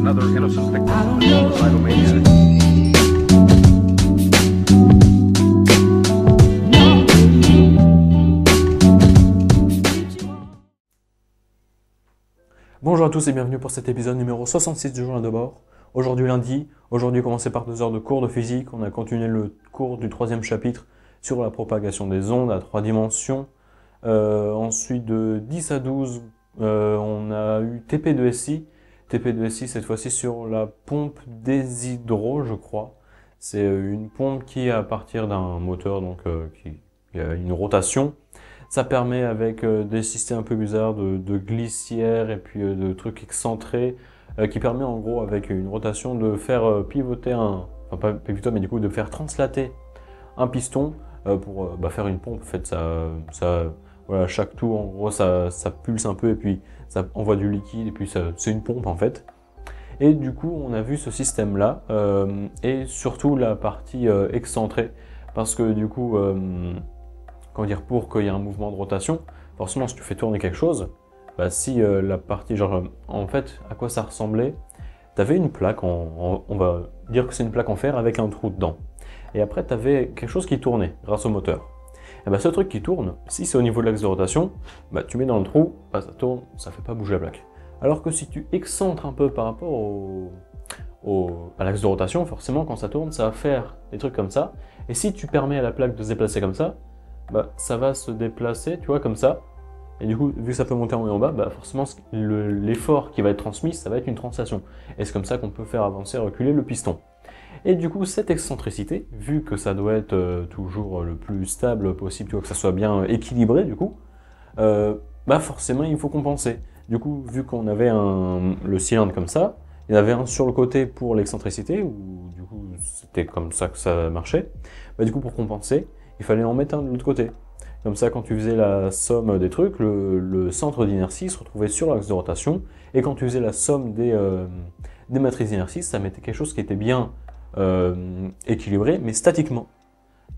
another innocent victim of the homicidal maniac. Bonjour à tous et bienvenue pour cet épisode numéro 66 du journal de bord. Aujourd'hui lundi, aujourd'hui commencé par 2 heures de cours de physique, on a continué le cours du 3e chapitre sur la propagation des ondes à 3 dimensions. Ensuite de 10 à 12, on a eu TP2SI. TP2SI cette fois-ci sur la pompe Desidro, je crois. C'est une pompe qui est à partir d'un moteur donc, qui a une rotation. Ça permet avec des systèmes un peu bizarres de glissières et puis de trucs excentrés qui permet en gros avec une rotation de faire pivoter enfin pas pivoter mais du coup de faire translater un piston pour faire une pompe. En fait voilà, chaque tour en gros ça pulse un peu et puis ça envoie du liquide et puis c'est une pompe en fait. Et du coup on a vu ce système là et surtout la partie excentrée parce que du coup comment dire, pour qu'il y ait un mouvement de rotation, forcément si tu fais tourner quelque chose, si la partie, genre en fait à quoi ça ressemblait, tu avais une plaque, on va dire que c'est une plaque en fer avec un trou dedans, et après tu avais quelque chose qui tournait grâce au moteur. Et ce truc qui tourne, si c'est au niveau de l'axe de rotation, tu mets dans le trou, ça tourne, ça fait pas bouger la plaque. Alors que si tu excentres un peu par rapport à l'axe de rotation, forcément quand ça tourne, ça va faire des trucs comme ça, et si tu permets à la plaque de se déplacer comme ça, ça va se déplacer, tu vois, comme ça. Et du coup, vu que ça peut monter en haut et en bas, forcément, l'effort qui va être transmis, ça va être une translation. Et c'est comme ça qu'on peut faire avancer, reculer le piston. Et du coup, cette excentricité, vu que ça doit être toujours le plus stable possible, tu vois, que ça soit bien équilibré, du coup, forcément, il faut compenser. Du coup, vu qu'on avait le cylindre comme ça, il y en avait un sur le côté pour l'excentricité, où du coup, c'était comme ça que ça marchait. Du coup, pour compenser, il fallait en mettre un de l'autre côté. Comme ça, quand tu faisais la somme des trucs, le centre d'inertie se retrouvait sur l'axe de rotation, et quand tu faisais la somme des matrices d'inertie, ça mettait quelque chose qui était bien équilibré, mais statiquement.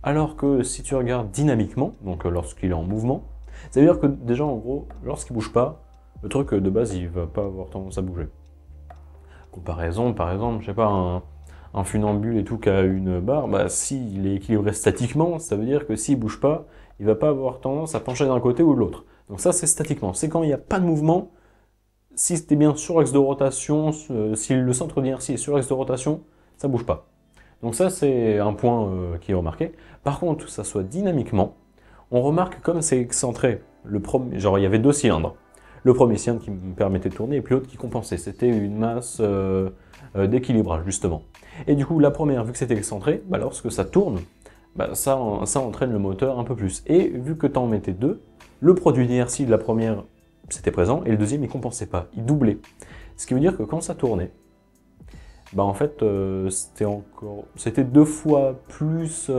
Alors que si tu regardes dynamiquement, donc lorsqu'il est en mouvement, ça veut dire que déjà, en gros, lorsqu'il ne bouge pas, le truc de base, il ne va pas avoir tendance à bouger. Comparaison, par exemple, je sais pas, un funambule et tout qui a une barre, s'il est équilibré statiquement, ça veut dire que s'il ne bouge pas, il ne va pas avoir tendance à pencher d'un côté ou de l'autre. Donc ça, c'est statiquement. C'est quand il n'y a pas de mouvement, si c'était bien sur l'axe de rotation, si le centre d'inertie est sur l'axe de rotation, ça ne bouge pas. Donc ça, c'est un point qui est remarqué. Par contre, que ça soit dynamiquement, on remarque comme c'est excentré. Genre, il y avait 2 cylindres. Le premier cylindre qui me permettait de tourner et puis l'autre qui compensait. C'était une masse d'équilibrage, justement. Et du coup, la première, vu que c'était excentré, lorsque ça tourne, ça entraîne le moteur un peu plus. Et vu que tu en mettais 2, le produit d'inertie de la première, c'était présent, et le deuxième, il compensait pas, il doublait. Ce qui veut dire que quand ça tournait, en fait, c'était 2 fois plus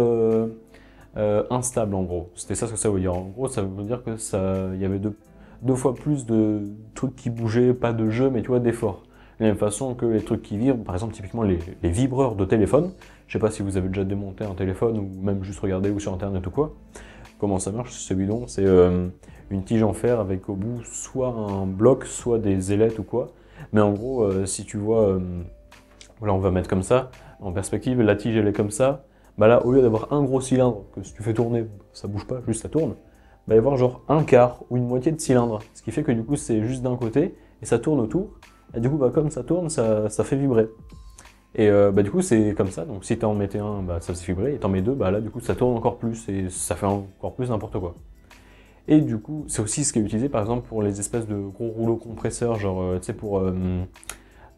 instable, en gros. C'était ça ce que ça veut dire. En gros, ça veut dire que il y avait 2 fois plus de trucs qui bougeaient, pas de jeu, mais tu vois, d'effort. De la même façon que les trucs qui vibrent, par exemple typiquement les vibreurs de téléphone. Je sais pas si vous avez déjà démonté un téléphone ou même juste regardé ou sur internet ou quoi. Comment ça marche ce bidon? C'est une tige en fer avec au bout soit un bloc, soit des ailettes ou quoi. Mais en gros, si tu vois, voilà, on va mettre comme ça, en perspective, la tige elle est comme ça. Là, au lieu d'avoir un gros cylindre, que si tu fais tourner, ça bouge pas, juste ça tourne, il va y avoir genre un quart ou une moitié de cylindre. Ce qui fait que du coup c'est juste d'un côté et ça tourne autour. Et du coup, comme ça tourne, ça fait vibrer. Et du coup, c'est comme ça. Donc, si tu en mettais un, ça fait vibrer. Et tu en mets 2, là, du coup, ça tourne encore plus. Et ça fait encore plus n'importe quoi. Et du coup, c'est aussi ce qui est utilisé, par exemple, pour les espèces de gros rouleaux compresseurs. Genre, tu sais, pour,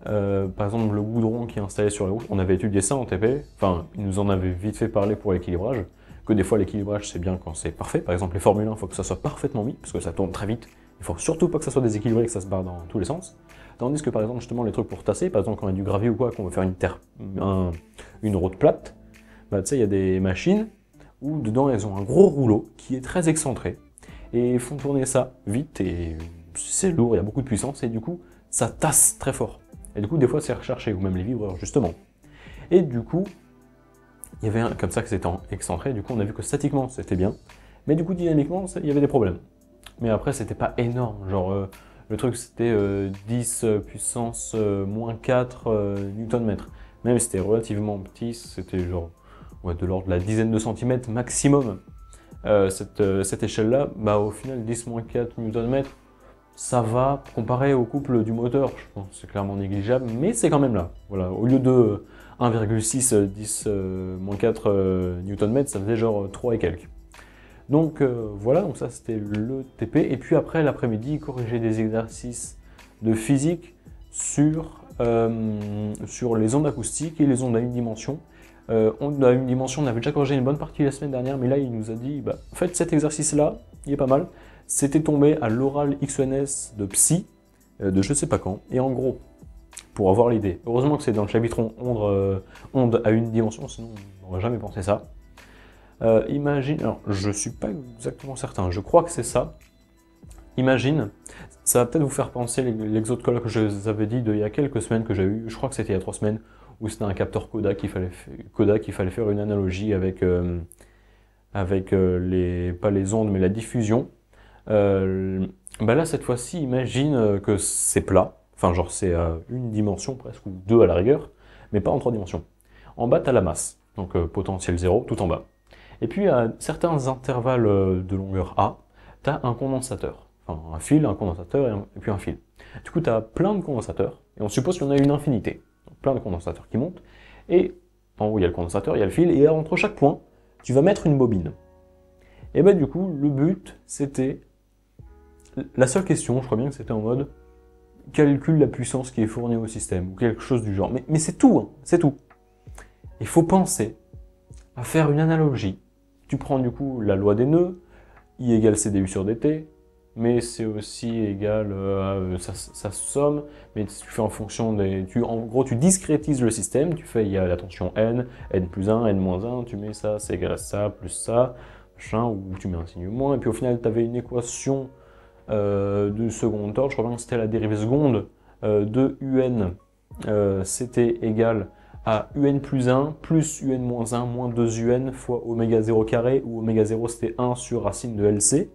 par exemple, le goudron qui est installé sur les routes. On avait étudié ça en TP. Enfin, ils nous en avaient vite fait parler pour l'équilibrage. Que des fois, l'équilibrage, c'est bien quand c'est parfait. Par exemple, les Formule 1, il faut que ça soit parfaitement mis. Parce que ça tourne très vite. Il faut surtout pas que ça soit déséquilibré et que ça se barre dans tous les sens. Tandis que par exemple justement les trucs pour tasser, par exemple quand on a du gravier ou quoi, qu'on veut faire une route plate, tu sais, il y a des machines où dedans elles ont un gros rouleau qui est très excentré et font tourner ça vite et c'est lourd, il y a beaucoup de puissance et du coup ça tasse très fort. Et du coup des fois c'est recherché, ou même les vibreurs justement. Et du coup, il y avait un comme ça que c'était excentré, du coup on a vu que statiquement c'était bien, mais du coup dynamiquement il y avait des problèmes. Mais après c'était pas énorme, genre Le truc c'était 10 puissance moins 4 Nm. Même si c'était relativement petit, c'était genre ouais, de l'ordre de la dizaine de centimètres maximum. Cette échelle-là, bah, au final 10-4 Nm, ça va comparé au couple du moteur. Je pense que c'est clairement négligeable, mais c'est quand même là. Voilà, au lieu de 1,6 10-4 Nm, ça faisait genre 3 et quelques. Donc voilà, donc ça c'était le TP. Et puis après l'après-midi, corriger des exercices de physique sur les ondes acoustiques et les ondes à une dimension. Ondes à une dimension, on avait déjà corrigé une bonne partie la semaine dernière, mais là il nous a dit, bah, faites cet exercice-là, il est pas mal. C'était tombé à l'oral XENS de Psy, de je sais pas quand. Et en gros, pour avoir l'idée, heureusement que c'est dans le chapitre ondes à une dimension, sinon on n'aurait jamais pensé ça. Imagine, alors je suis pas exactement certain, je crois que c'est ça. Imagine, ça va peut-être vous faire penser l'exo de colle que je vous avais dit il y a quelques semaines que j'ai eu, je crois que c'était il y a 3 semaines, où c'était un capteur Kodak qu'il fallait faire une analogie avec, pas les ondes mais la diffusion. Bah là cette fois-ci, imagine que c'est plat, enfin genre c'est une dimension presque, ou deux à la rigueur, mais pas en 3 dimensions. En bas tu as la masse, donc potentiel 0 tout en bas. Et puis à certains intervalles de longueur A, tu as un condensateur. Enfin un fil, un condensateur et puis un fil. Du coup tu as plein de condensateurs, et on suppose qu'il y en a une infinité. Donc, plein de condensateurs qui montent, et en haut il y a le condensateur, il y a le fil, et entre chaque point, tu vas mettre une bobine. Et bah du coup, le but c'était... La seule question, je crois bien que c'était en mode calcule la puissance qui est fournie au système, ou quelque chose du genre. Mais c'est tout, hein, c'est tout. Il faut penser à faire une analogie. Tu prends du coup la loi des nœuds, I égale CDU sur DT, mais c'est aussi égal à sa somme, mais tu fais en fonction des... En gros, tu discrétises le système, tu fais, il y a la tension N, N plus 1, N moins 1, tu mets ça, c'est égal à ça, plus ça, machin, ou tu mets un signe moins, et puis au final, tu avais une équation de second ordre, je crois bien que c'était la dérivée seconde de UN, c'était égal à UN plus 1 plus UN moins 1 moins 2 UN fois oméga 0 carré, où oméga 0 c'était 1 sur racine de LC.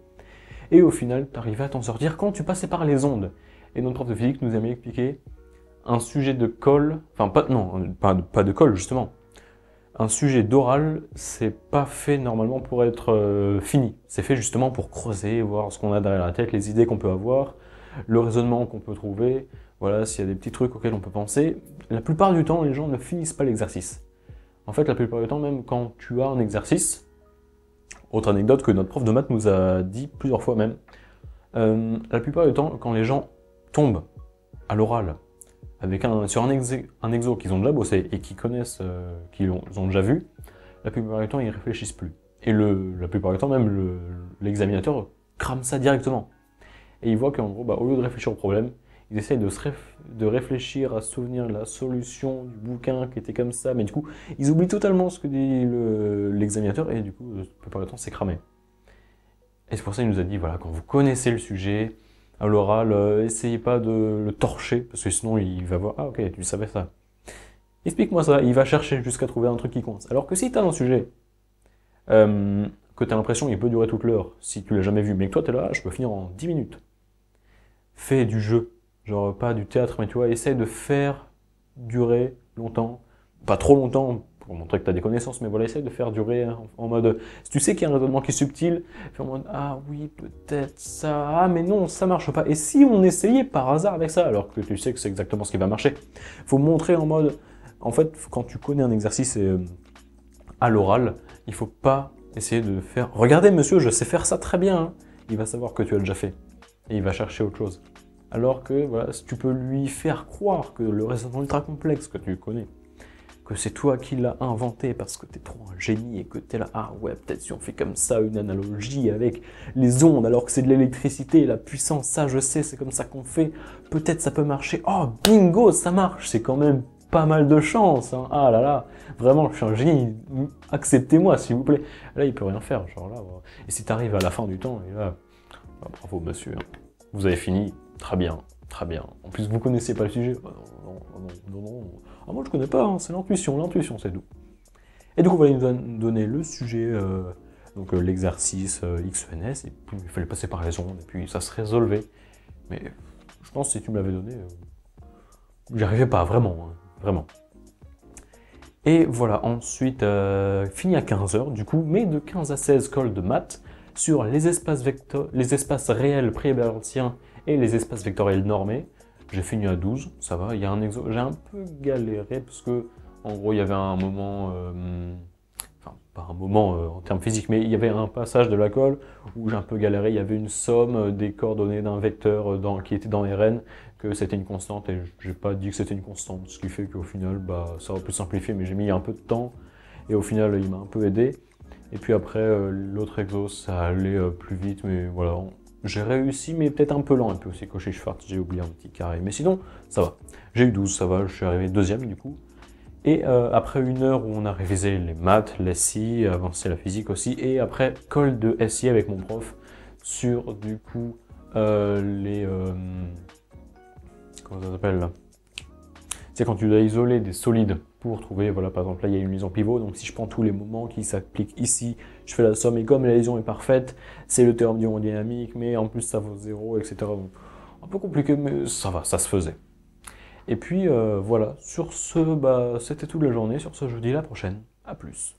Et au final, tu arrivais à t'en sortir quand tu passais par les ondes. Et notre prof de physique nous avait expliqué un sujet de colle, enfin pas de colle justement. Un sujet d'oral, c'est pas fait normalement pour être fini. C'est fait justement pour creuser, voir ce qu'on a derrière la tête, les idées qu'on peut avoir, le raisonnement qu'on peut trouver, voilà, s'il y a des petits trucs auxquels on peut penser. La plupart du temps, les gens ne finissent pas l'exercice. En fait, la plupart du temps, même quand tu as un exercice, autre anecdote que notre prof de maths nous a dit plusieurs fois même, la plupart du temps, quand les gens tombent à l'oral sur un exo qu'ils ont déjà bossé et qui connaissent, qu'ils ont déjà vu, la plupart du temps, ils réfléchissent plus. Et la plupart du temps, même l'examinateur crame ça directement. Et il voit qu'en gros, bah, au lieu de réfléchir au problème, ils essayent de réfléchir à se souvenir de la solution du bouquin qui était comme ça, mais du coup, ils oublient totalement ce que dit l'examinateur, et du coup, la plupart du temps, c'est cramé. Et c'est pour ça qu'il nous a dit, voilà, quand vous connaissez le sujet, à l'oral, essayez pas de le torcher, parce que sinon, il va voir, ah ok, tu savais ça. Explique-moi ça, il va chercher jusqu'à trouver un truc qui coince. Alors que si tu as un sujet, que tu as l'impression qu'il peut durer toute l'heure, si tu l'as jamais vu, mais que toi, tu es là, je peux finir en 10 minutes. Fais du jeu. Genre, pas du théâtre, mais tu vois, essaie de faire durer longtemps. Pas trop longtemps, pour montrer que tu as des connaissances, mais voilà, essaie de faire durer en mode... Si tu sais qu'il y a un raisonnement qui est subtil, fais en mode, ah oui, peut-être ça, ah mais non, ça marche pas. Et si on essayait par hasard avec ça, alors que tu sais que c'est exactement ce qui va marcher, faut montrer en mode... En fait, quand tu connais un exercice à l'oral, il faut pas essayer de faire... Regardez monsieur, je sais faire ça très bien. Hein. Il va savoir que tu as déjà fait. Et il va chercher autre chose. Alors que voilà, si tu peux lui faire croire que le raisonnement ultra complexe que tu connais, que c'est toi qui l'as inventé parce que t'es trop un génie et que t'es là, ah ouais, peut-être si on fait comme ça une analogie avec les ondes alors que c'est de l'électricité, la puissance, ça je sais, c'est comme ça qu'on fait, peut-être ça peut marcher, oh bingo, ça marche, c'est quand même pas mal de chance, hein. Ah là là, vraiment je suis un génie, acceptez-moi s'il vous plaît. Là il peut rien faire, genre là, voilà. Et si t'arrives à la fin du temps, et là, ah, bravo monsieur, vous avez fini. Très bien, très bien. En plus, vous connaissez pas le sujet. Non. Ah, moi, je connais pas, hein. C'est l'intuition, c'est tout. Et du coup, voilà, il nous a donné le sujet, donc l'exercice XENS, et puis il fallait passer par les ondes, et puis ça se résolvait. Mais pense que si tu me l'avais donné, j'y arrivais pas, vraiment, hein, vraiment. Et voilà, ensuite, fini à 15h du coup, mais de 15 à 16 colle de maths sur les espaces, les espaces réels pré-Hilbertiens et les espaces vectoriels normés. J'ai fini à 12, ça va, il y a un exo, j'ai un peu galéré parce que, en gros, il y avait un moment, enfin, pas un moment en termes physiques, mais il y avait un passage de la colle où j'ai un peu galéré, il y avait une somme des coordonnées d'un vecteur qui était dans Rn, que c'était une constante, et j'ai pas dit que c'était une constante, ce qui fait qu'au final, bah, ça aurait pu simplifier, mais j'ai mis un peu de temps, et au final, il m'a un peu aidé. Et puis après, l'autre exo, ça allait plus vite, mais voilà, j'ai réussi, mais peut-être un peu lent, un peu aussi coché Schwarz, j'ai oublié un petit carré. Mais sinon, ça va. J'ai eu 12, ça va, je suis arrivé deuxième du coup. Et après une heure où on a révisé les maths, l'SI, avancé la physique aussi, et après colle de SI avec mon prof sur du coup les... comment ça s'appelle là? C'est quand tu dois isoler des solides pour trouver, voilà, par exemple là il y a une liaison pivot, donc si je prends tous les moments qui s'appliquent ici, je fais la somme et comme la liaison est parfaite, c'est le théorème d'hydrodynamique, mais en plus ça vaut 0, etc. Donc, un peu compliqué, mais ça va, ça se faisait. Et puis voilà, sur ce, bah, c'était toute la journée, sur ce je vous dis à la prochaine, à plus.